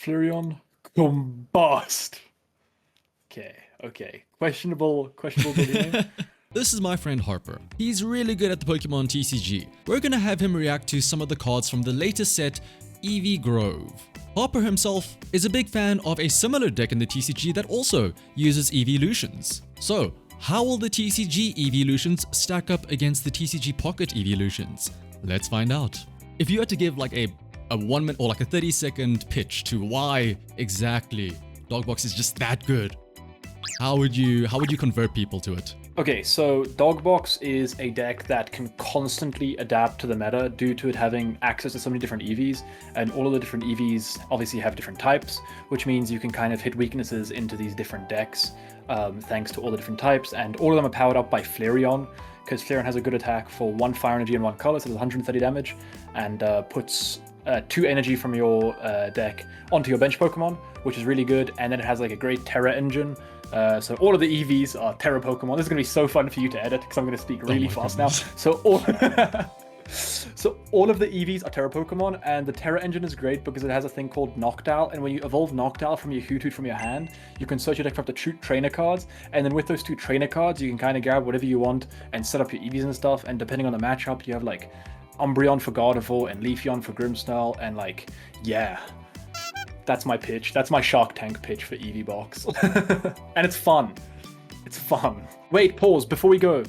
Flareon, combust. Okay. Questionable ability name. This is my friend Harpr. He's really good at the Pokemon TCG. We're gonna have him react to some of the cards from the latest set, Eevee Grove. Harpr himself is a big fan of a similar deck in the TCG that also uses Eeveelutions. So, how will the TCG Eeveelutions stack up against the TCG Pocket Eeveelutions? Let's find out. If you had to give like a 1 minute or like a 30-second pitch to why exactly Dogbox is just that good, how would you convert people to it? Okay, so Dogbox is a deck that can constantly adapt to the meta due to it having access to so many different Eevees, and all of the different Eevees obviously have different types, which means you can kind of hit weaknesses into these different decks thanks to all the different types, and all of them are powered up by Flareon, because Flareon has a good attack for 1 fire energy and 1 color, so it's 130 damage, and puts 2 energy from your deck onto your bench Pokemon, which is really good, and then it has like a great Terra engine. So all of the Eevees are Terra Pokemon. This is going to be so fun for you to edit because I'm going to speak really fast now. So all of the Eevees are Terra Pokemon, and the Terra engine is great because it has a thing called Noctowl, and when you evolve Noctowl from your Hoothoot from your hand, you can search your deck for up to 2 trainer cards, and then with those 2 trainer cards, you can kind of grab whatever you want and set up your Eevees and stuff, and depending on the matchup, you have like Umbreon for Gardevoir and Leafeon for Grimmsnarl, and like, yeah. That's my pitch. That's my Shark Tank pitch for Eevee Box. And it's fun. It's fun. Wait, pause. Before we go,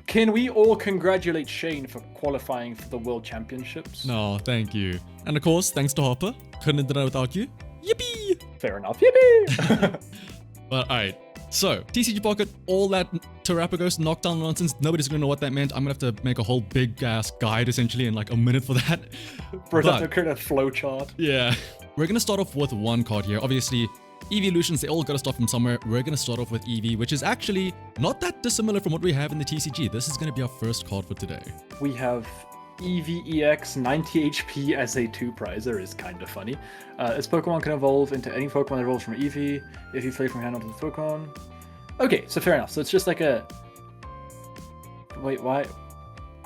can we all congratulate Shane for qualifying for the World Championships? No, thank you. And of course, thanks to Harpr. Couldn't have done it without you. Yippee! Fair enough. Yippee! But alright, so TCG Pocket, all that Terrapagos knockdown nonsense, nobody's gonna know what that meant. I'm gonna have to make a whole big ass guide essentially in like a minute for that. Bro, that's a kind of flow chart. Yeah. We're gonna start off with one card here. Obviously, Eeveelutions, they all gotta start from somewhere. We're gonna start off with Eevee, which is actually not that dissimilar from what we have in the TCG. This is gonna be our first card for today. We have Eevee EX 90 HP as a 2-prizer is kind of funny. This Pokemon can evolve into any Pokemon that evolves from Eevee if you play from hand onto the Pokemon. Okay, so fair enough. So it's just like a... Wait, why?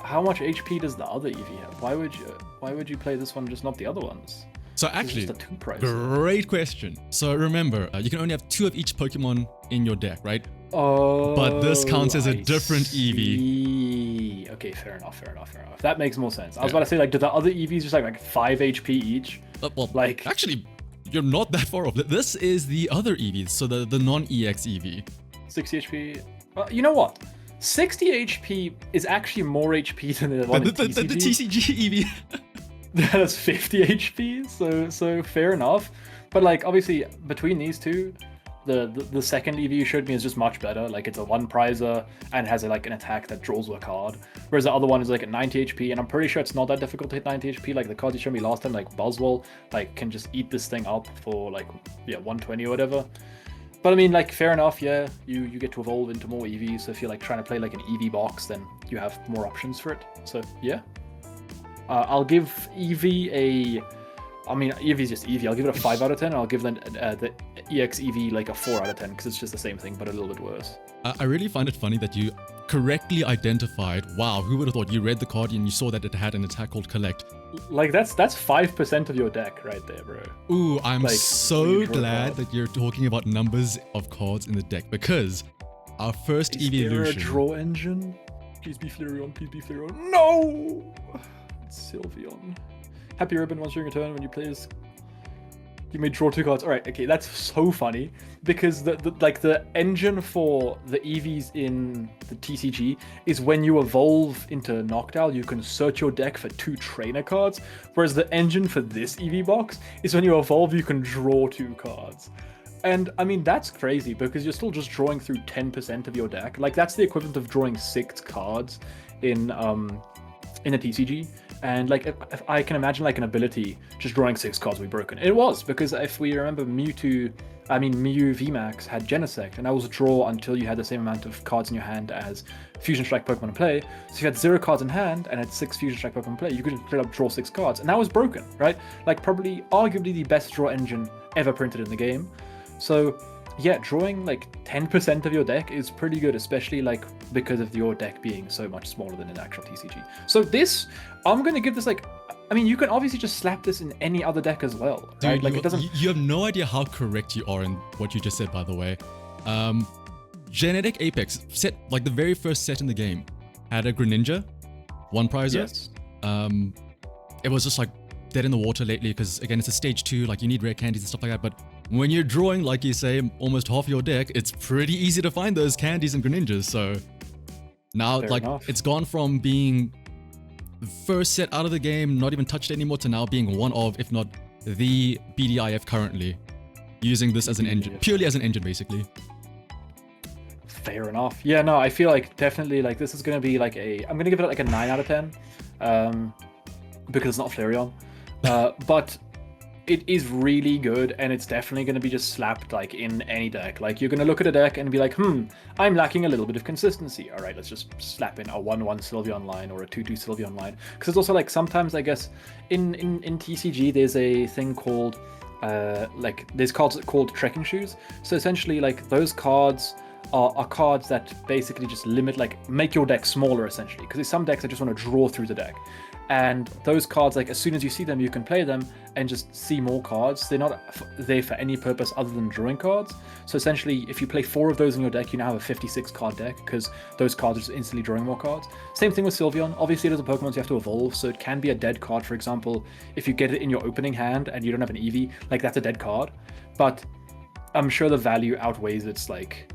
How much HP does the other Eevee have? Why would you play this one, just not the other ones? So actually, just a 2-prizer. Great question. So remember, you can only have 2 of each Pokemon in your deck, right? Oh, but this counts as a different Eevee. Okay, fair enough. That makes more sense. I was about to say, like, do the other Eevees just like 5 HP each? Well, like, actually, you're not that far off. This is the other Eevees, so the non-EX Eevee. 60 HP. You know what? 60 HP is actually more HP than the one in TCG. The TCG Eevee. That's 50 HP, so fair enough. But like, obviously, between these two, the second Eevee you showed me is just much better. Like, it's a 1-prizer and has like an attack that draws a card, whereas the other one is like at 90 HP, and I'm pretty sure it's not that difficult to hit 90 HP. Like the cards you showed me last time, like Buzzwole, like can just eat this thing up for like 120 or whatever. But I mean, like, fair enough, yeah, you get to evolve into more Eevees, so if you're like trying to play like an Eevee box, then you have more options for it. So yeah. I'll give Eevee Eevee's just Eevee. I'll give it a 5 out of 10. I'll give the EX Eevee like a 4 out of 10 because it's just the same thing, but a little bit worse. I really find it funny that you correctly identified, wow, who would have thought, you read the card and you saw that it had an attack called Collect. Like, that's 5% of your deck right there, bro. Ooh, I'm like, so glad that you're talking about numbers of cards in the deck, because our first Eeveelution... Is there a draw engine? Please be Flareon, please be Flareon. No! Sylveon. Happy Ribbon once during a turn when you play as... You may draw 2 cards. Alright, okay, that's so funny. Because the engine for the Eevees in the TCG is when you evolve into Noctowl, you can search your deck for 2 trainer cards. Whereas the engine for this Eevee box is when you evolve, you can draw 2 cards. And I mean, that's crazy because you're still just drawing through 10% of your deck. Like, that's the equivalent of drawing 6 cards in a TCG. And like, if I can imagine like an ability just drawing 6 cards would be broken. It was, because if we remember, Mew VMAX had Genesect, and that was a draw until you had the same amount of cards in your hand as Fusion Strike Pokemon in play. So if you had 0 cards in hand and had 6 Fusion Strike Pokemon in play, you could straight up draw 6 cards, and that was broken, right? Like, probably arguably the best draw engine ever printed in the game. So yeah, drawing like 10% of your deck is pretty good, especially like because of your deck being so much smaller than an actual TCG. So this, I'm gonna give this like I mean, you can obviously just slap this in any other deck as well, Dude, right? Like it doesn't. you have no idea how correct you are in what you just said, by the way. Genetic Apex set, like the very first set in the game, had a Greninja, one prizer. Yes. It was just like dead in the water lately because again, it's a stage 2, like you need rare candies and stuff like that. But when you're drawing, like you say, almost half your deck, it's pretty easy to find those candies and Greninjas. So now, Fair like, enough. it's gone from being the first set out of the game, not even touched anymore, to now being one of, if not the BDIF currently, using this as an engine, purely as an engine, basically. Fair enough. Yeah, no, I feel like definitely like this is gonna be like I'm gonna give it like a 9 out of 10, because it's not Flareon, but it is really good, and it's definitely gonna be just slapped like in any deck. Like you're gonna look at a deck and be like, I'm lacking a little bit of consistency. All right, let's just slap in a 1/1 Sylveon line or a 2/2 Sylveon line, because it's also like sometimes I guess in TCG there's a thing called like there's cards called trekking shoes. So essentially like those cards are cards that basically just limit, like make your deck smaller essentially, because there's some decks that just want to draw through the deck, and those cards, like as soon as you see them you can play them and just see more cards. They're not there for any purpose other than drawing cards. So essentially if you play 4 of those in your deck, you now have a 56 card deck because those cards are just instantly drawing more cards. Same thing with Sylveon. Obviously there's a Pokemon you have to evolve, so it can be a dead card. For example, if you get it in your opening hand and you don't have an Eevee, like that's a dead card, but I'm sure the value outweighs its like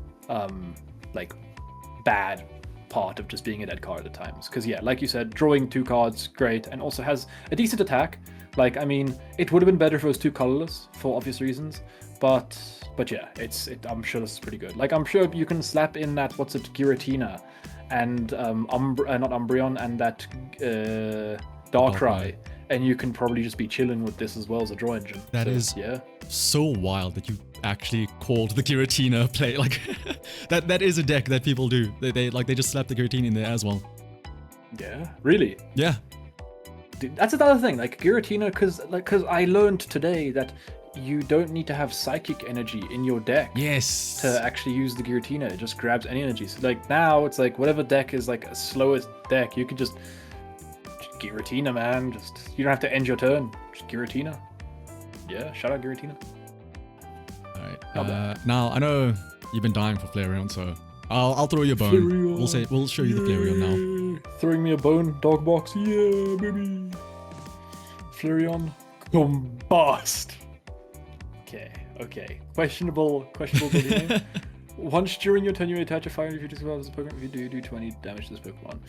bad part of just being a dead card at times. Because yeah, like you said, drawing 2 cards, great, and also has a decent attack. Like, I mean, it would have been better if it was 2 colorless for obvious reasons, but yeah, I'm sure this is pretty good. Like, I'm sure you can slap in that, what's it, Giratina, and not Umbreon, and that Darkrai, and you can probably just be chilling with this as well as a draw engine. That is so wild that you actually called the Giratina play. Like that is a deck that people do. They just slap the Giratina in there as well. Yeah, really? Yeah. Dude, that's another thing. Like Giratina, because I learned today that you don't need to have psychic energy in your deck. Yes. To actually use the Giratina. It just grabs any energy. So like now it's like whatever deck is like a slowest deck, you can just Giratina, man. Just you don't have to end your turn. Just Giratina. Yeah, shout out Giratina. Alright. Now I know you've been dying for Flareon, so I'll throw you a bone. Flareon. We'll show you the Flareon now. Throwing me a bone, Dogbox. Yeah, baby. Flareon, combust. Okay. Questionable name. Once during your turn, you may attach a fire if you discard this Pokemon. If you do 20 damage to this Pokemon.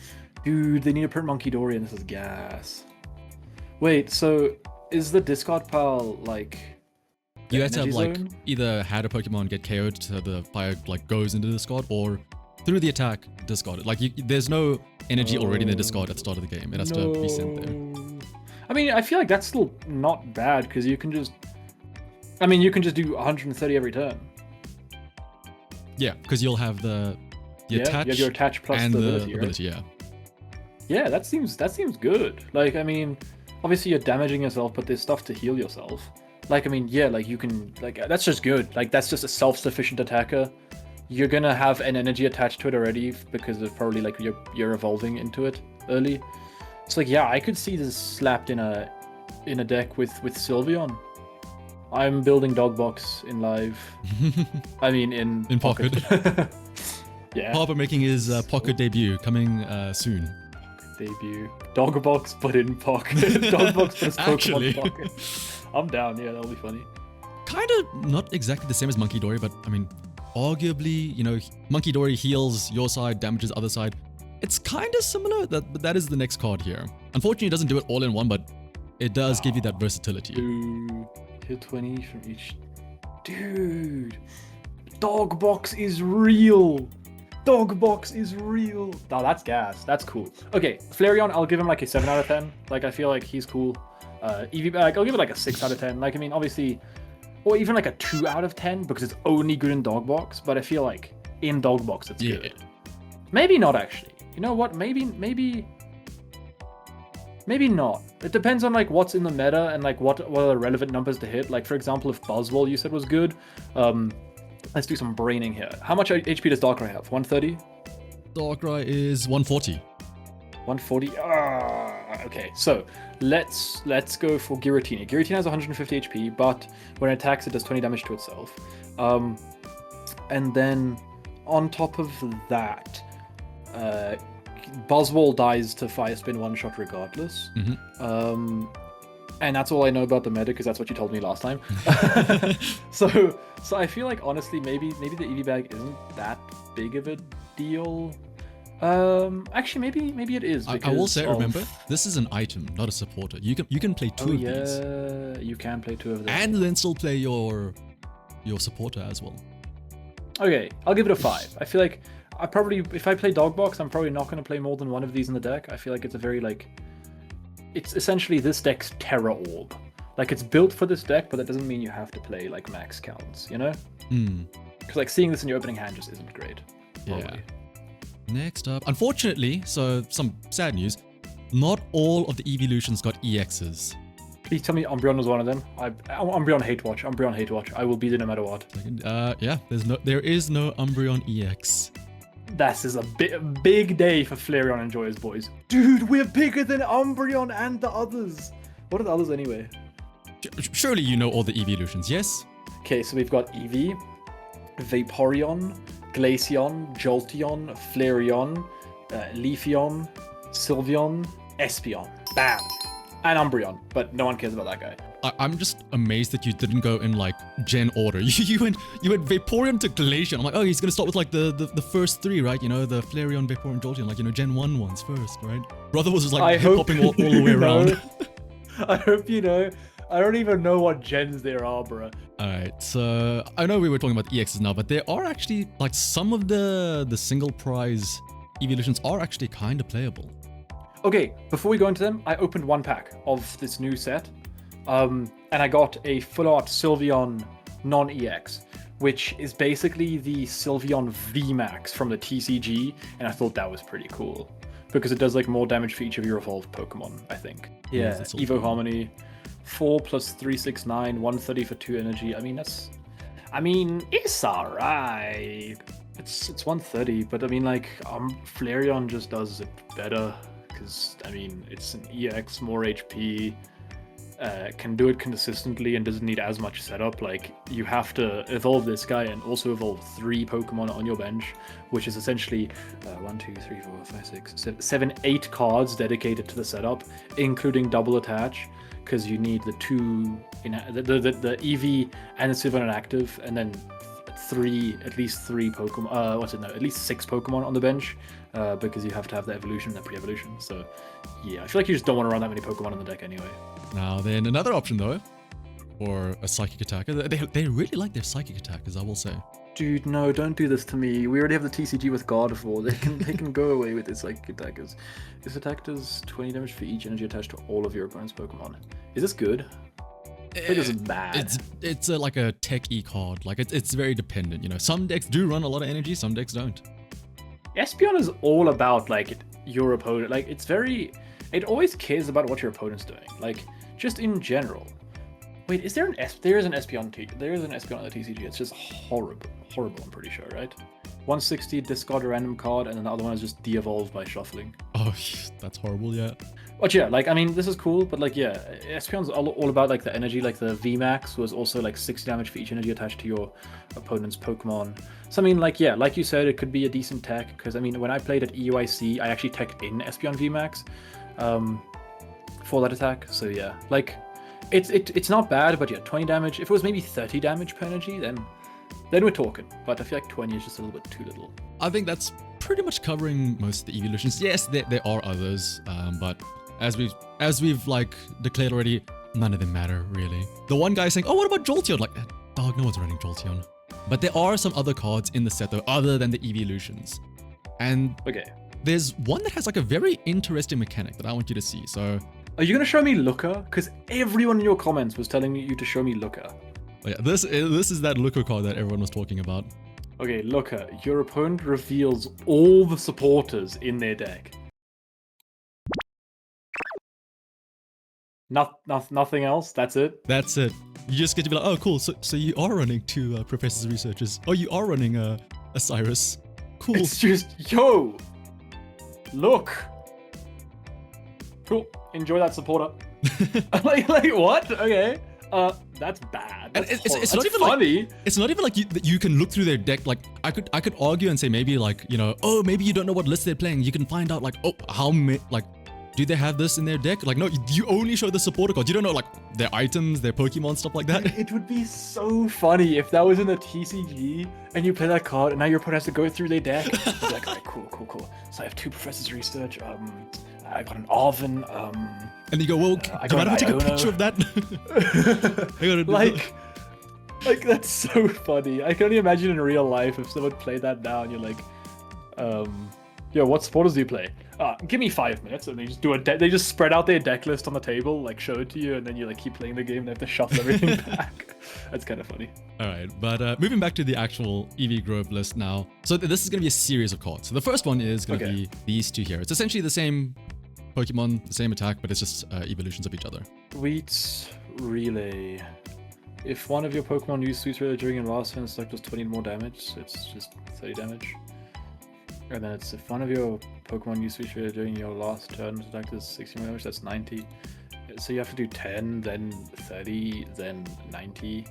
Dude, they need to print Monkey Dory, and this is gas. Wait, so is the discard pile like? You have to have like zone? either had a Pokemon get KO'd so the fire like goes into the discard, or through the attack discard it. Like there's no energy already in the discard at the start of the game. It has to be sent there. I mean, I feel like that's still not bad because you can just. I mean, you can just do 130 every turn. Yeah, because you'll have the attach, you have your attach plus and the the ability, ability, right? yeah. Yeah, that seems good. Like, I mean, obviously you're damaging yourself, but there's stuff to heal yourself. Like, I mean, yeah, like you can, like that's just good. Like that's just a self-sufficient attacker. You're gonna have an energy attached to it already because of probably like you're evolving into it early. It's like, yeah, I could see this slapped in a deck with Sylveon. I'm building Dogbox in live. I mean, in Pocket. Yeah. Harpr making his Pocket debut coming soon. Debut. Dogbox, but in Pocket. Dogbox plus Actually. Pokemon Pocket. I'm down. Yeah, that'll be funny. Kind of not exactly the same as Monkey Dory, but I mean, arguably, you know, Monkey Dory heals your side, damages other side. It's kind of similar, but that is the next card here. Unfortunately, it doesn't do it all in one, but it does give you that versatility. Dude, hit 20 from each. Dude, Dogbox is real. Dogbox is real. Oh, that's gas. That's cool. Okay, Flareon, I'll give him like a 7 out of 10. Like, I feel like he's cool. Eevee Bag, I'll give it like a 6 out of 10. Like, I mean, obviously, or even like a 2 out of 10 because it's only good in Dogbox. But I feel like in Dogbox, it's good. Maybe not actually. You know what? Maybe not. It depends on like what's in the meta and like what are the relevant numbers to hit. Like for example, if Buzzwole you said was good, let's do some braining here. How much HP does Darkrai have? 130? Darkrai is 140. 140. Okay, so let's go for Giratina. Giratina has 150 HP, but when it attacks, it does 20 damage to itself. And then on top of that, Buzzwole dies to Fire Spin one shot regardless. And that's all I know about the meta because that's what you told me last time. So I feel like honestly, maybe the Eevee Bag isn't that big of a deal. Actually, maybe it is. I will say, remember, this is an item, not a supporter. You can play two of these. Yeah, you can play two of them, and then still play your supporter as well. Okay, I'll give it a 5. I feel like if I play Dogbox, I'm probably not going to play more than one of these in the deck. I feel like it's a very it's essentially this deck's Terra Orb. Like, it's built for this deck, but that doesn't mean you have to play like max counts, you know? Because like seeing this in your opening hand just isn't great. Probably. Yeah. Next up, unfortunately, so some sad news, not all of the Eeveelutions got EXs. Please tell me Umbreon was one of them. Umbreon hate watch. Umbreon hate watch. I will be there no matter what. Yeah, there is no Umbreon EX. This is a big day for Flareon enjoyers, boys. Dude, we're bigger than Umbreon and the others. What are the others anyway? Surely you know all the Eeveelutions, yes? Okay, so we've got Eevee, Vaporeon, Glaceon, Jolteon, Flareon, Leafeon, Sylveon, Espeon. Bam! And Umbreon, but no one cares about that guy. I'm just amazed that you didn't go in like gen order. You went Vaporeon to Glaceon. I'm like, oh, he's gonna start with like the first 3, right? You know, the Flareon, Vaporeon, Jolteon, like, you know, gen 1 ones first, right? Brother was just like popping all the way around. I hope you know. I don't even know what gens there are, bro. Alright, so I know we were talking about EXs now, but there are actually like some of the single prize Eeveelutions are actually kind of playable. Okay, before we go into them, I opened one pack of this new set. And I got a full art Sylveon non-EX, which is basically the Sylveon VMAX from the TCG, and I thought that was pretty cool because it does like more damage for each of your evolved Pokemon, I think. Yeah, Evo Harmony, 4 + 3, 6, 9, 130 for 2 energy. I mean, it's alright. It's 130, but I mean, like, Flareon just does it better because I mean, it's an EX, more HP. Can do it consistently and doesn't need as much setup. Like, you have to evolve this guy and also evolve 3 Pokemon on your bench, which is essentially 1, 2, 3, 4, 5, 6, 7, 8 cards dedicated to the setup, including double attach, because you need the 2 the Eevee and the Sylveon active, and then at least 3 Pokemon. At least 6 Pokemon on the bench, because you have to have the evolution and the pre-evolution. So yeah, I feel like you just don't want to run that many Pokemon in the deck anyway. Now then, another option though, for a psychic attacker. They really like their psychic attackers, I will say. Dude, no, don't do this to me. We already have the TCG with Gardevoir. They can go away with their psychic attackers. This attack does 20 damage for each energy attached to all of your opponent's Pokemon. Is this good? It isn't bad. It's like a tech E card. Like, it's very dependent. You know, some decks do run a lot of energy, some decks don't. Espeon is all about like your opponent. Like, it always cares about what your opponent's doing. Like, just in general. Wait, is there an there is an Espeon on the TCG. It's just horrible, I'm pretty sure, right? 160, discard a random card, and then the other one is just de-evolve by shuffling. Oh, that's horrible, yeah. But yeah, like, I mean, this is cool, but like, yeah, Espeon's all about like the energy. Like, the VMAX was also like 60 damage for each energy attached to your opponent's Pokemon. So I mean, like, yeah, like you said, it could be a decent tech, because I mean, when I played at EUIC, I actually teched in Espeon VMAX for that attack. So yeah, like, it's not bad, but yeah, 20 damage. If it was maybe 30 damage per energy, then we're talking. But I feel like 20 is just a little bit too little. I think that's pretty much covering most of the Eeveelutions. Yes, there are others, but as we've like declared already, none of them matter really. The one guy saying, "Oh, what about Jolteon?" Like, dog, no one's running Jolteon. But there are some other cards in the set though, other than the Eeveelutions. And okay, there's one that has like a very interesting mechanic that I want you to see. So, are you gonna show me Looker? Because everyone in your comments was telling you to show me Looker. Oh yeah, this is that Looker card that everyone was talking about. Okay, Looker. Your opponent reveals all the supporters in their deck. Nothing else? That's it? That's it. You just get to be like, oh, cool. So you are running 2 Professors Researchers. Oh, you are running a Cyrus. Cool. It's just, yo! Look! Cool. Enjoy that supporter. like what? Okay. That's bad. That's it's not that's even funny. like it's not even like you can look through their deck. Like I could argue and say maybe like, you know, oh, maybe you don't know what list they're playing. You can find out like, oh, how many, like, do they have this in their deck? Like, no, you only show the supporter cards. You don't know like their items, their Pokemon, stuff like that. It would be so funny if that was in a TCG and you play that card and now your opponent has to go through their deck. You'd be like, all right, cool. So I have 2 Professors Research. I got an Arven. And you go, well, I do you mind if I take a Iono. picture of that? I gotta do like that's so funny. I can only imagine in real life if someone played that now and you're like, yo, what supporters do you play? Give me 5 minutes, and they just do they just spread out their deck list on the table, like show it to you, and then you like keep playing the game. And they have to shuffle everything back. That's kind of funny. All right, but moving back to the actual Eevee Grove list now. So this is going to be a series of cards. So the first one is going to be these 2 here. It's essentially the same Pokemon, the same attack, but it's just evolutions of each other. Sweet Relay. If one of your Pokemon used Sweet Relay during your last turn, it's like plus 20 more damage. It's just 30 damage. And then it's if one of your Pokemon used Sweet Relay during your last turn, attack is 60 more damage, that's 90. So you have to do 10, then 30, then 90.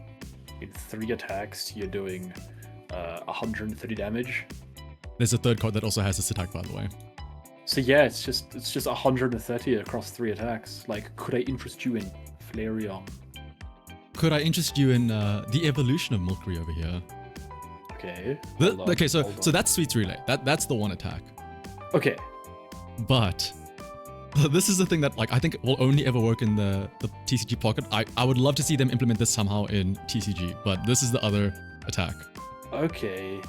In 3 attacks, you're doing 130 damage. There's a third card that also has this attack, by the way. So yeah, it's just 130 across 3 attacks. Like, could I interest you in Flareon? Could I interest you in the evolution of Milky over here? Okay. Okay, so that's Sweet Relay. That's the one attack. Okay. But this is the thing that like I think will only ever work in the TCG Pocket. I would love to see them implement this somehow in TCG, but this is the other attack. Okay.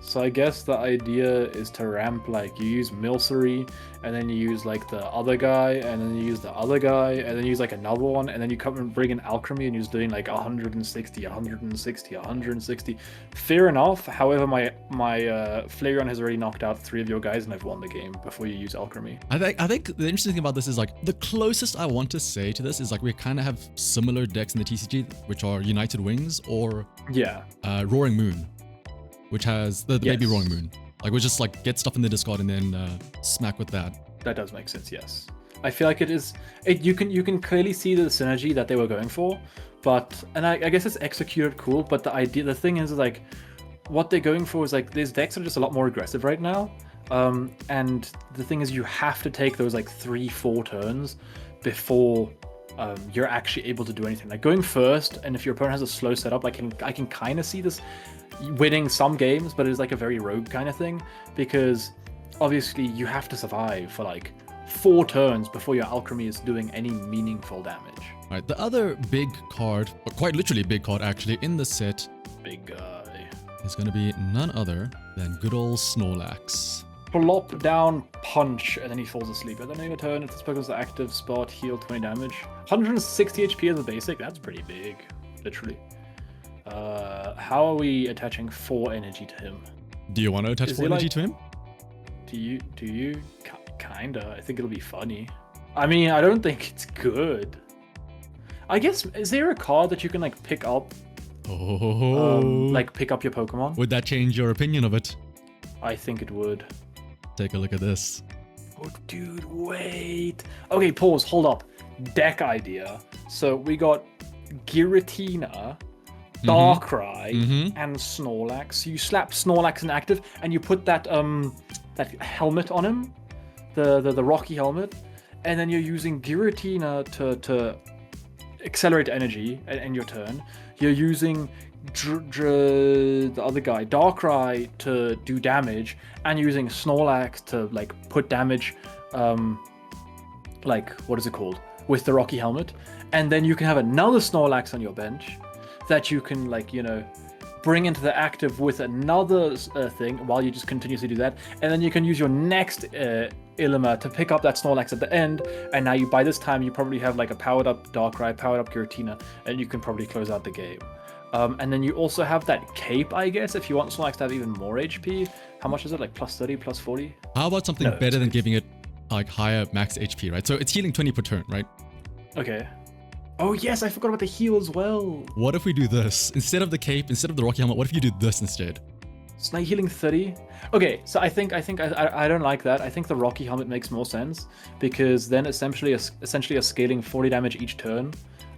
So I guess the idea is to ramp, like, you use Milcery, and then you use, like, the other guy, and then you use the other guy, and then you use, like, another one, and then you come and bring in Alchemy, and you're just doing, like, 160, 160, 160. Fair enough. However, my Flareon has already knocked out 3 of your guys, and I've won the game before you use Alchemy. I think the interesting thing about this is, like, the closest I want to say to this is, like, we kind of have similar decks in the TCG, which are United Wings or Roaring Moon, which has the baby Roaring Moon. Like, we just like get stuff in the discard and then smack with that. That does make sense, yes. I feel like you can clearly see the synergy that they were going for, and I guess it's executed cool, but the thing is like, what they're going for is like, these decks are just a lot more aggressive right now, and the thing is you have to take those like 3-4 turns before you're actually able to do anything. Like going first, and if your opponent has a slow setup, I can kind of see this winning some games, but it's like a very rogue kind of thing, because obviously you have to survive for like 4 turns before your Alchemy is doing any meaningful damage. Right, the other big card, or quite literally big card actually, in the set, Big guy. is going to be none other than good old Snorlax. Plop down, punch, and then he falls asleep. At the end of your turn, if this Pokemon's the active spot, heal 20 damage. 160 HP as a basic, that's pretty big, literally. How are we attaching 4 energy to him? Do you want to attach 4 energy to him? Do you? Kinda. I think it'll be funny. I mean, I don't think it's good. I guess, is there a card that you can like pick up? Like pick up your Pokemon? Would that change your opinion of it? I think it would. Take a look at this. Oh, dude, wait. Okay, pause. Hold up. Deck idea. So we got Giratina, Darkrai, and Snorlax. So you slap Snorlax in active, and you put that that helmet on him, the rocky helmet, and then you're using Giratina to accelerate energy in your turn. You're using the other guy, Darkrai, to do damage, and you're using Snorlax to like put damage, like what is it called, with the rocky helmet, and then you can have another Snorlax on your bench that you can like, you know, bring into the active with another thing while you just continuously do that, and then you can use your next Ilima to pick up that Snorlax at the end, and now by this time you probably have like a powered up Darkrai, powered up Giratina, and you can probably close out the game. And then you also have that cape, I guess, if you want Snorlax to have even more HP. How much is it? Like plus 30, plus 40? How about something better than giving it like higher max HP, right? So it's healing 20 per turn, right? Okay. Oh yes, I forgot about the heal as well. What if we do this? Instead of the cape, instead of the rocky helmet, what if you do this instead? Snake healing 30. Okay, so I don't like that. I think the Rocky Helmet makes more sense because then essentially a scaling 40 damage each turn,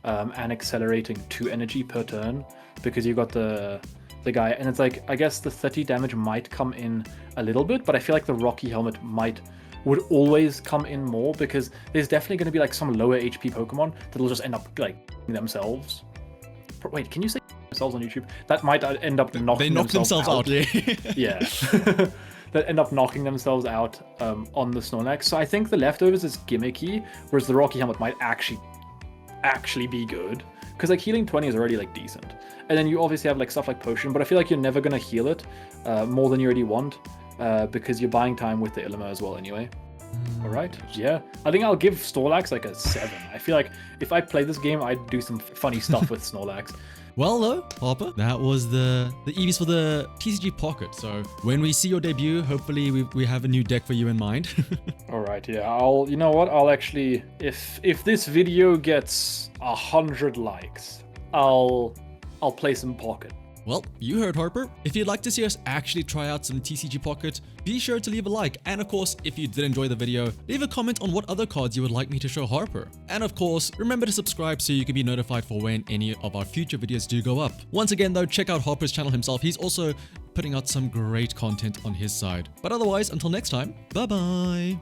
and accelerating 2 energy per turn because you got the guy, and it's like I guess the 30 damage might come in a little bit, but I feel like the Rocky Helmet would always come in more because there's definitely going to be like some lower HP Pokemon that'll just end up like themselves. Wait, can you say themselves on YouTube? That might end up knocking themselves out. Yeah. Yeah. That end up knocking themselves out on the Snorlax. So I think the leftovers is gimmicky, whereas the Rocky Helmet might actually be good. Because like healing 20 is already like decent. And then you obviously have like stuff like Potion, but I feel like you're never going to heal it more than you already want because you're buying time with the Illimer as well anyway. Alright, yeah. I think I'll give Snorlax like a 7. I feel like if I play this game, I'd do some funny stuff with Snorlax. Well though, Harpr, that was the Eevees for the TCG Pocket. So when we see your debut, hopefully we have a new deck for you in mind. Alright, yeah, you know what, I'll actually, if this video gets 100 likes, I'll play some Pocket. Well, you heard Harpr. If you'd like to see us actually try out some TCG Pocket, be sure to leave a like. And of course, if you did enjoy the video, leave a comment on what other cards you would like me to show Harpr. And of course, remember to subscribe so you can be notified for when any of our future videos do go up. Once again though, check out Harpr's channel himself. He's also putting out some great content on his side. But otherwise, until next time, bye bye.